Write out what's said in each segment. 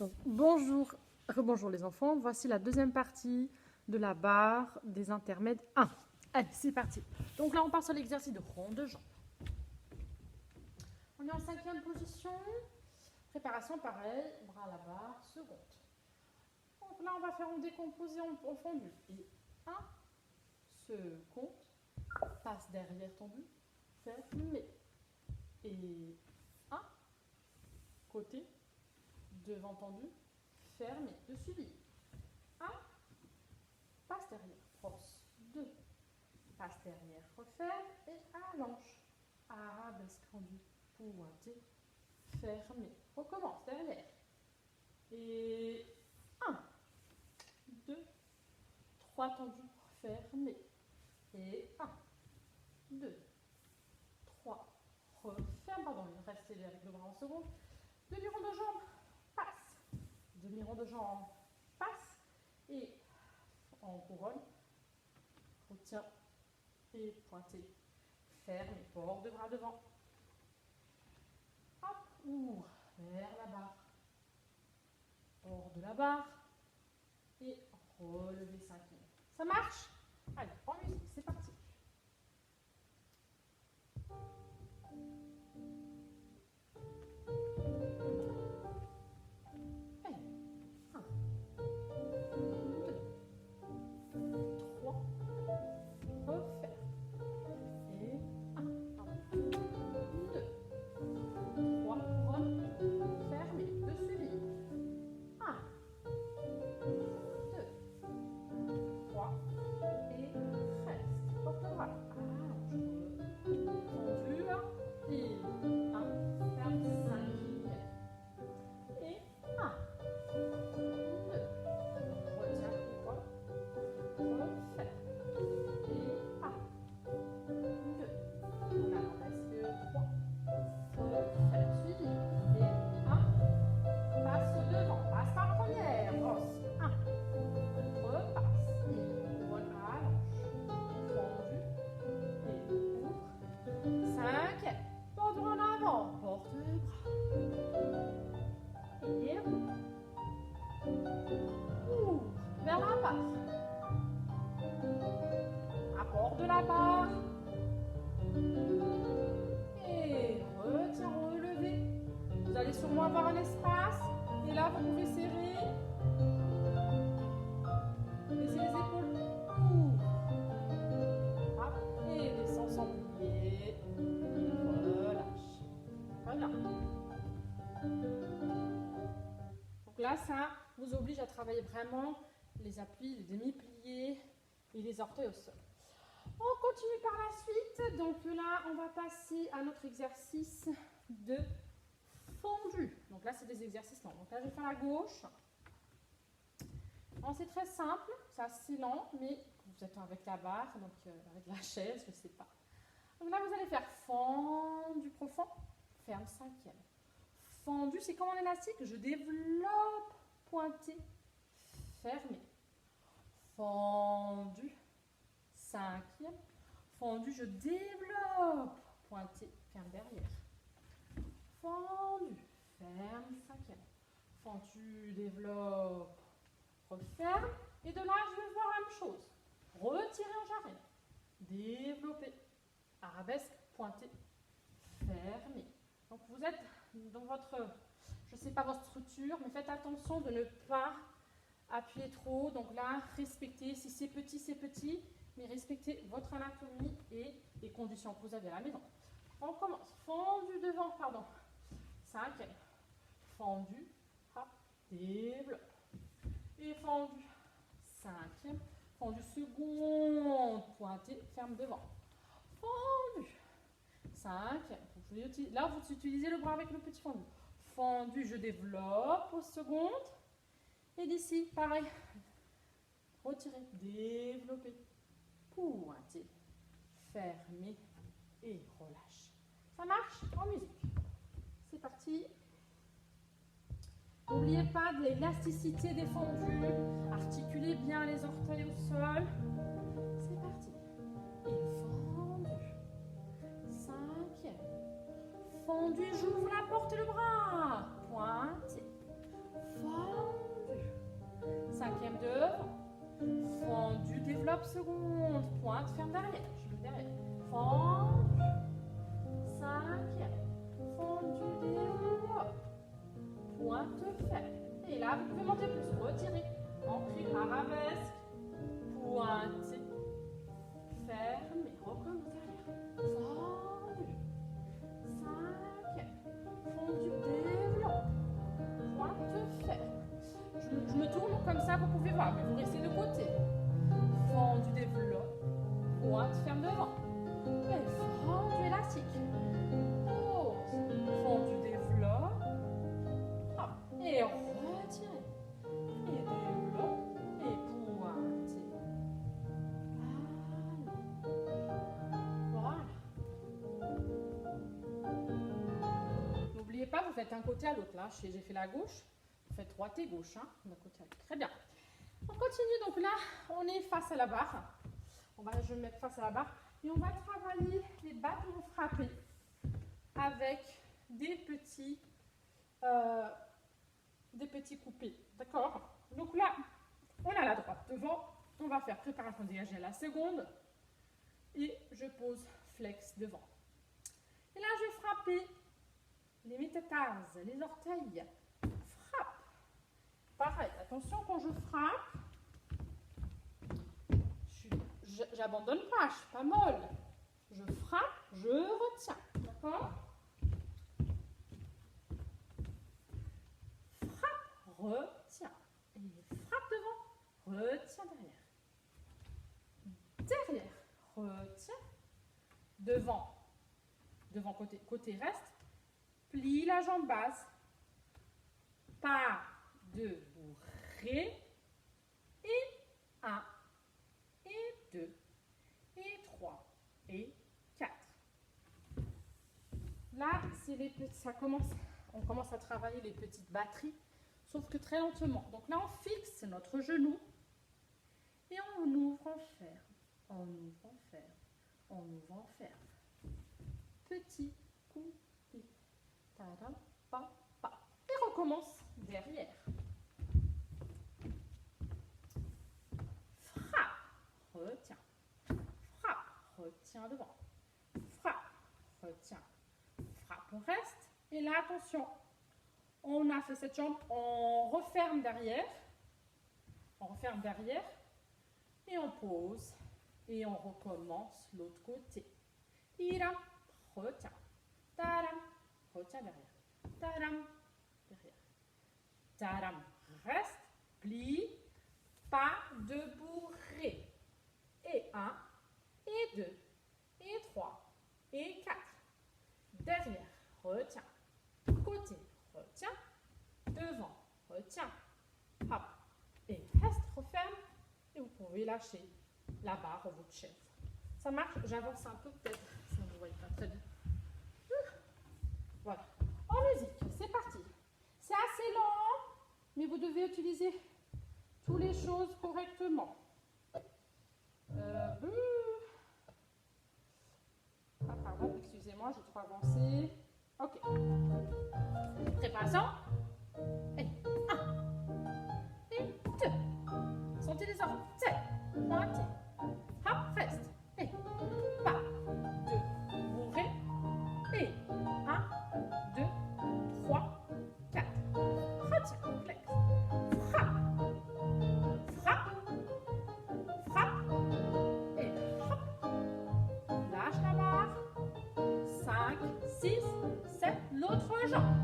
Donc, bonjour, rebonjour les enfants. Voici la deuxième partie de la barre des intermèdes 1. Allez, c'est parti. Donc là, on part sur l'exercice de rond de jambes. On est en 5e position. Préparation pareil, bras à la barre, seconde. Donc là, on décompose en fondu. Et 1, second, passe derrière tendu, fermé. Et 1, côté, devant tendu, fermé, de suivi. 1, passe derrière, brosse. 2, passe derrière, referme et allonge. Arabesque tendu, pointé, fermé. Recommence derrière. Et 1, 2, 3 tendus, fermé. Et 1, 2, 3, referme, pardon, restez avec le bras en seconde. Demi-rond de jambe, passe. Demi-rond de jambe, passe. Et en couronne, retient et pointé. Ferme et porte de bras devant. Hop, ouvre vers la barre. Hors de la barre. Et relever 5 lignes. Ça marche? Allez, en musique, c'est parti. Apport de la barre. Et retiens, relever. Vous allez sûrement avoir un espace. Et là, vous pouvez serrer. Laissez les épaules. Hop. Et descends sans plier. Et relâche. Voilà. Donc là, ça vous oblige à travailler vraiment les appuis, les demi-pliés et les orteils au sol. On continue par la suite. Donc là, on va passer à notre exercice de fondu. Donc là, c'est des exercices lents. Donc là, je vais faire la gauche. C'est très simple, c'est assez lent, mais vous êtes avec la barre, donc avec la chaise, je ne sais pas. Donc là, vous allez faire fendu profond, ferme 5e. Fendu, c'est comme en élastique, je développe, pointé, fermé. Fendu, 5e. Fendu, je développe, pointé, ferme derrière. Fendu, ferme 5e. Fendu, développe, referme. Et de là, je vais voir la même chose. Retirer en jarret. Développer. Arabesque, pointé, fermé. Donc vous êtes dans votre, je ne sais pas votre structure, mais faites attention de ne pas appuyer trop. Donc là, respectez, si c'est petit, mais respectez votre anatomie et les conditions que vous avez à la maison. On commence. Fendu devant, pardon. 5e. Fendu, hop, développe. Et fendu, 5e. Fendu seconde, pointé, ferme devant. Fendu, 5e. Là, vous utilisez le bras avec le petit fendu. Fendu, je développe aux secondes. Et d'ici, pareil. Retirez, développez, pointé, fermé et relâche. Ça marche en musique. C'est parti. N'oubliez pas de l'élasticité des fendus. Articulez bien les orteils au sol. C'est parti. Et fendu. 5e. Fendu, j'ouvre la porte, le bras. Pointé. cinquième devant. Fendu, développe seconde. Pointe, ferme derrière. Je le derrière. Fendu. Cinquième. Fendu, développe. Pointe, ferme. Et là, vous pouvez monter plus. Retirez. Ancrez, arabesque. Pointez. Fermez. Recommence derrière. Fendu. Cinquième. Fendu, développe. Pointe, ferme. Je me tourne comme ça, vous pouvez voir, mais vous restez de côté. Fendu, développe. Pointe, ferme devant. Et fendu, élastique. Pause. Fendu, développe. Hop. Et retirez. Et développe. Et pointez. Voilà. N'oubliez pas, vous faites un côté à l'autre. Là, j'ai fait la gauche. Vous faites droite et gauche, hein, d'un côté à l'autre. Très bien. On continue. Donc là, on est face à la barre. Je vais me mettre face à la barre. Et on va travailler les bâtons frappés avec des petits coupés. D'accord? Donc là, on a la droite devant. On va faire préparation dégagée à la seconde. Et je pose flex devant. Et là, je vais frapper les métatarses, les orteils. Pareil, attention quand je frappe, j'abandonne pas, je suis pas molle. Je frappe, je retiens. D'accord? Frappe, retiens. Et frappe devant, retiens derrière. Derrière, retiens. Devant côté reste. Plie la jambe basse. Pas de bourrée. Et 1, et 2, et 3, et 4. Là, c'est les petits, on commence à travailler les petites batteries, sauf que très lentement. Donc là, on fixe notre genou et on ouvre, on ferme, on ouvre, on ferme, on ouvre, on ferme. Petit coup, et tadam, pa, pa. Et recommence derrière. Retiens, frappe, retiens devant, frappe, retiens, frappe, reste. Et là, attention, on a fait cette jambe, on referme derrière et on pose et on recommence l'autre côté. Tadam, retiens, tadam, retiens derrière, tadam, derrière, tadam, reste, plie, pas de bourrée. Et 1, et 2, et 3, et 4. Derrière, retiens. Côté, retiens. Devant, retiens. Hop. Et reste, referme. Et vous pouvez lâcher la barre ou votre chaise. Ça marche, j'avance un peu peut-être, si vous ne voyez pas très bien. Voilà. En musique, c'est parti. C'est assez lent, mais vous devez utiliser toutes les choses correctement. Ah, pardon, excusez-moi, j'ai trop avancé. Ok. Préparation. Et 1. Et 2. Sentez les orteils. Pointez. Hop, reste. Et pas. 2. Bourrez. Et 1, 2, 3, 4. Retiens. Flex. Frappe. Frappe. Frappe. Et hop. Lâche la barre. 5, 6, 7. L'autre jambe.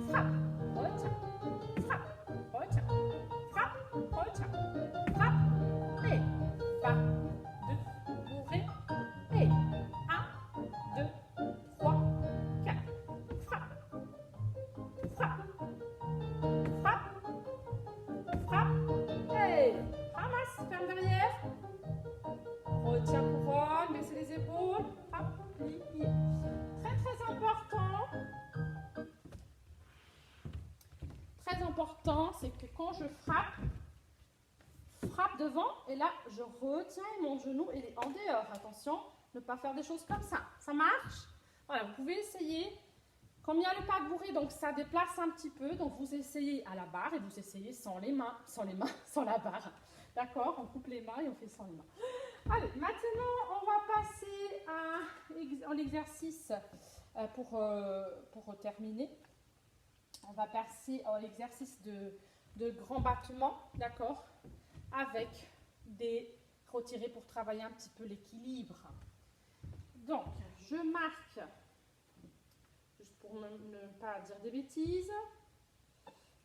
Frappe. Retiens. Frappe. Retiens. Frappe. Retiens. Frappe. Et pas. 2. Bourrez. Et 1, 2, 3, 4. Frappe. Frappe. Frappe. Frappe. Et ramasse. Ferme derrière. Retiens couronne. Baissez les épaules. Hop. Plie. Très très important. Très important, c'est que quand je frappe devant, et là, je retiens mon genou, il est en dehors. Attention, ne pas faire des choses comme ça. Ça marche? Voilà, vous pouvez essayer Comme il y a le pas de bourré, donc ça déplace un petit peu. Donc vous essayez à la barre et vous essayez sans les mains, sans la barre. D'accord? On coupe les mains et on fait sans les mains. Allez, maintenant on va passer à l'exercice pour terminer. On va passer à l'exercice de grand battement, d'accord? Avec des retirés pour travailler un petit peu l'équilibre. Donc, je marque, juste pour ne pas dire des bêtises,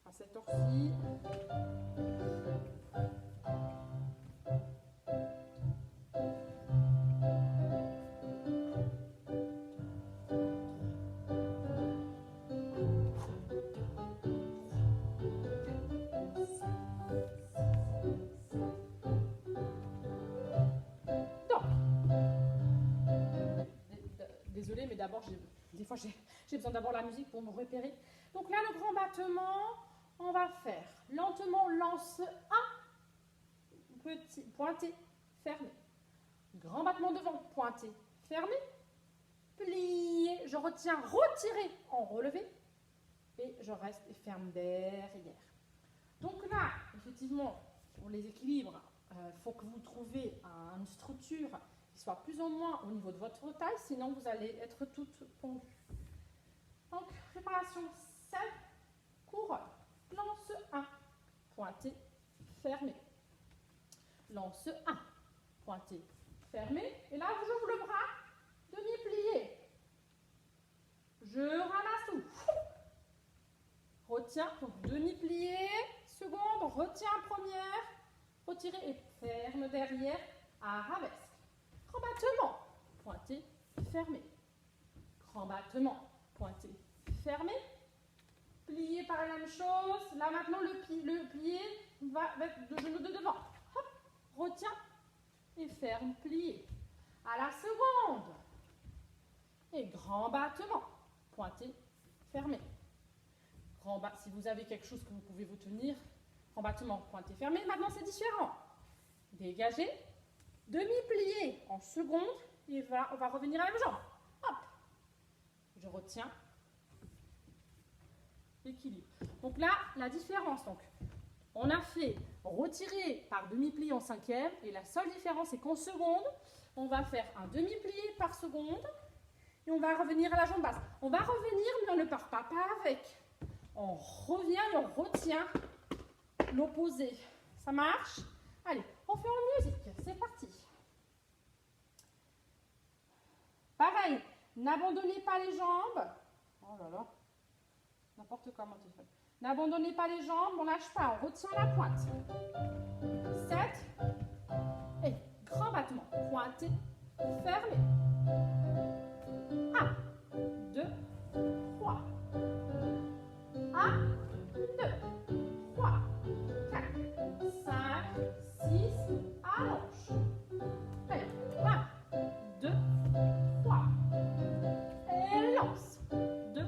à cette heure-ci. Désolée, mais d'abord, des fois, j'ai besoin d'avoir la musique pour me repérer. Donc là, le grand battement, on va faire lentement, lance 1, petit, pointé, fermé. Grand battement devant, pointé, fermé, plié, je retiens, retiré, en relevé, et je reste et ferme derrière. Donc là, effectivement, pour les équilibres, il faut que vous trouviez une structure qui soit plus ou moins au niveau de votre taille, sinon vous allez être toute pondue. Donc, préparation 7, couronne, lance 1, pointé, fermé. Lance 1, pointé, fermé. Et là, j'ouvre le bras, demi-plié. Je ramasse tout. Retiens, donc demi-plié, seconde, retiens première, retirez et ferme derrière, arabesque. Grand battement, pointé, fermé. Grand battement, pointé, fermé. Plié par la même chose. Là maintenant, le plié va être de genou de devant. Hop, retiens et ferme, plié. À la seconde. Et grand battement, pointé, fermé. Si vous avez quelque chose que vous pouvez vous tenir, grand battement, pointé, fermé. Maintenant, c'est différent. Dégagez. Demi-plié en seconde, et on va revenir à la même jambe. Hop, je retiens l'équilibre. Donc là, la différence, donc, on a fait retirer par demi-plié en cinquième, et la seule différence, c'est qu'en seconde, on va faire un demi-plié par seconde, et on va revenir à la jambe basse. On va revenir, mais on ne part pas avec. On revient et on retient l'opposé. Ça marche? Allez, on fait en musique. C'est parti. Pareil, n'abandonnez pas les jambes. Oh là là, n'importe comment tu fais. N'abandonnez pas les jambes, on ne lâche pas, on retient la pointe. 7. Et grand battement. Pointé, fermé. 1, 2, 3. 1, 2, 3, 4, 5, 6, allonge. Allez, 1, 2, 3. Et lance. 2,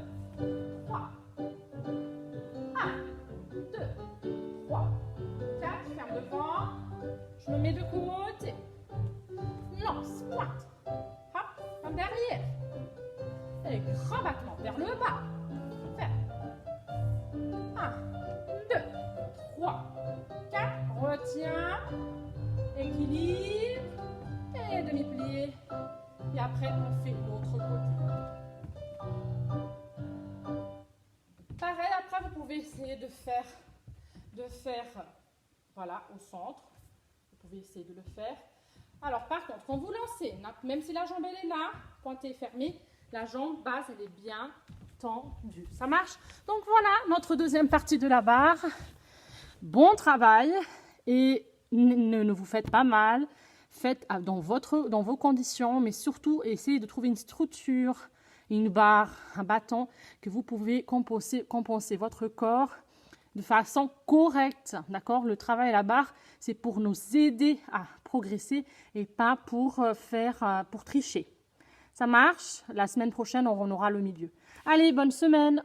3. 1, 2, 3, 4. Ferme devant. Je me mets de côté. Lance, pointe. Hop, ferme derrière. Et grand battement vers le bas. Ferme. 1, 2, 3, 4. Retiens. Équilibre. Et demi-plié. Et après, on fait l'autre côté. Pareil, après, vous pouvez essayer de faire voilà, au centre. Vous pouvez essayer de le faire. Alors, par contre, quand vous lancez, même si la jambe elle est là, pointée et fermée, la jambe basse, elle est bien tendue. Ça marche? Donc voilà, notre deuxième partie de la barre. Bon travail et ne vous faites pas mal. Faites dans vos conditions, mais surtout, essayez de trouver une structure, une barre, un bâton que vous pouvez compenser votre corps de façon correcte. D'accord? Le travail à la barre, c'est pour nous aider à progresser et pas pour tricher. Ça marche? La semaine prochaine, on aura le milieu. Allez, bonne semaine!